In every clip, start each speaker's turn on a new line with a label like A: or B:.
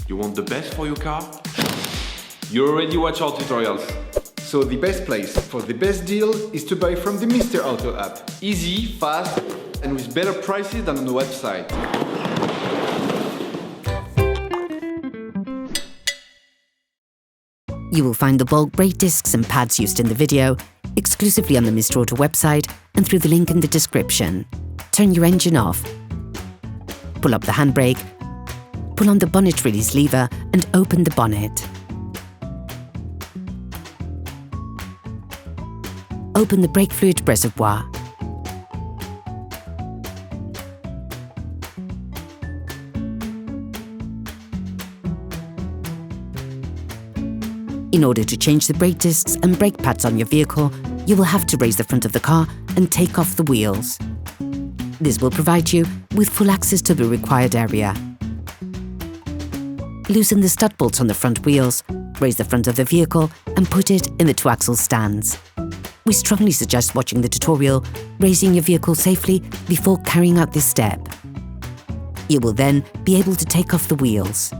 A: You want the best for your car? You already watch our tutorials.
B: So the best place for the best deal is to buy from the Mr. Auto app. Easy, fast, and with better prices than on the website.
C: You will find the bulk brake discs and pads used in the video exclusively on the Mr. Auto website and through the link in the description. Turn your engine off. Pull up the handbrake. Pull on the bonnet release lever and open the bonnet. Open the brake fluid reservoir. In order to change the brake discs and brake pads on your vehicle, you will have to raise the front of the car and take off the wheels. This will provide you with full access to the required area. Loosen the stud bolts on the front wheels, raise the front of the vehicle and put it in the two-axle stands. We strongly suggest watching the tutorial, raising your vehicle safely before carrying out this step. You will then be able to take off the wheels.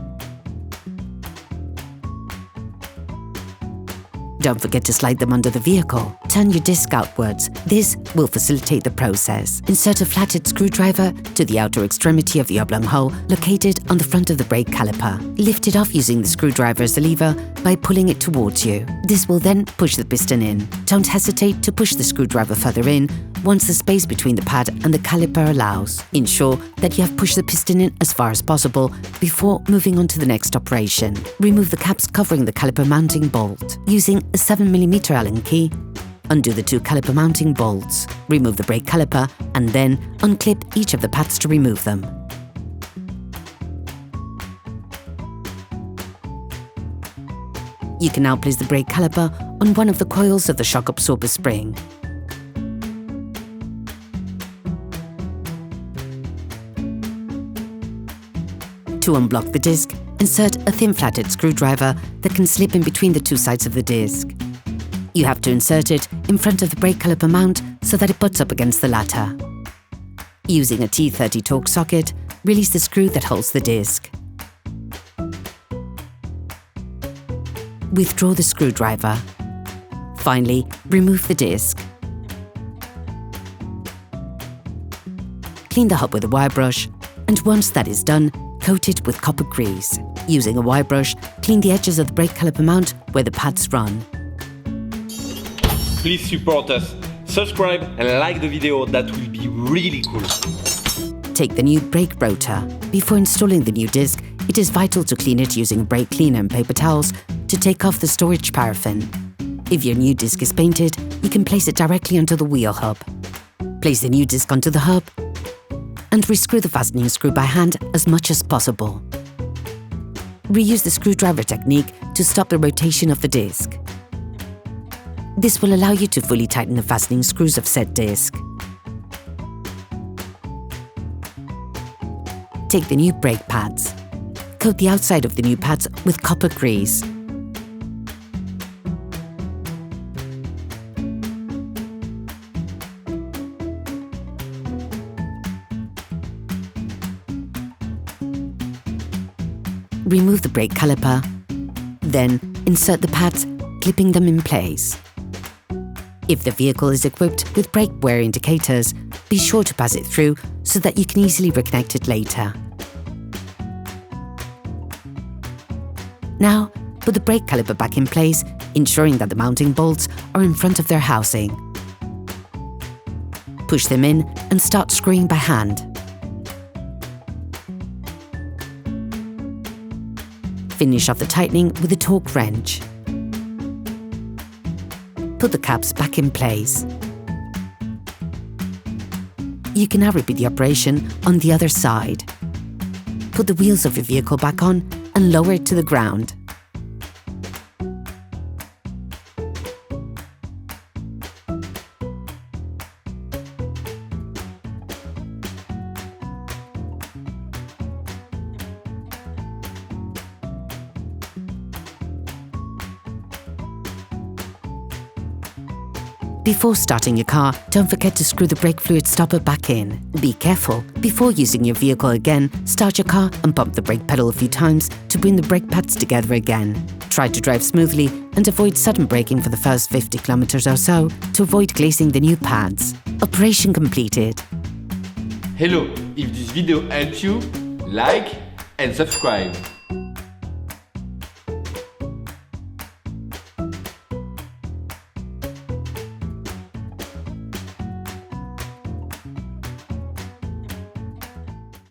C: Don't forget to slide them under the vehicle. Turn your disc outwards. This will facilitate the process. Insert a flathead screwdriver to the outer extremity of the oblong hole located on the front of the brake caliper. Lift it off using the screwdriver as a lever by pulling it towards you. This will then push the piston in. Don't hesitate to push the screwdriver further in once the space between the pad and the caliper allows. Ensure that you have pushed the piston in as far as possible before moving on to the next operation. Remove the caps covering the caliper mounting bolt. Using a 7mm Allen key, undo the two caliper mounting bolts. Remove the brake caliper and then unclip each of the pads to remove them. You can now place the brake caliper on one of the coils of the shock absorber spring. To unblock the disc, insert a thin flathead screwdriver that can slip in between the two sides of the disc. You have to insert it in front of the brake caliper mount so that it butts up against the latter. Using a T30 Torx socket, release the screw that holds the disc. Withdraw the screwdriver. Finally, remove the disc. Clean the hub with a wire brush, and once that is done, coat it with copper grease. Using a wire brush, clean the edges of the brake caliper mount where the pads run.
A: Please support us. Subscribe and like the video, that will be really cool.
C: Take the new brake rotor. Before installing the new disc, it is vital to clean it using a brake cleaner and paper towels to take off the storage paraffin. If your new disc is painted, you can place it directly onto the wheel hub. Place the new disc onto the hub and rescrew the fastening screw by hand as much as possible. Reuse the screwdriver technique to stop the rotation of the disc. This will allow you to fully tighten the fastening screws of said disc. Take the new brake pads. Coat the outside of the new pads with copper grease. Remove the brake caliper, then insert the pads, clipping them in place. If the vehicle is equipped with brake wear indicators, be sure to pass it through so that you can easily reconnect it later. Now, put the brake caliper back in place, ensuring that the mounting bolts are in front of their housing. Push them in and start screwing by hand. Finish off the tightening with a torque wrench. Put the caps back in place. You can now repeat the operation on the other side. Put the wheels of your vehicle back on and lower it to the ground. Before starting your car, don't forget to screw the brake fluid stopper back in. Be careful. Before using your vehicle again, start your car and bump the brake pedal a few times to bring the brake pads together again. Try to drive smoothly and avoid sudden braking for the first 50 kilometers or so to avoid glazing the new pads. Operation completed.
A: Hello, if this video helped you, like and subscribe.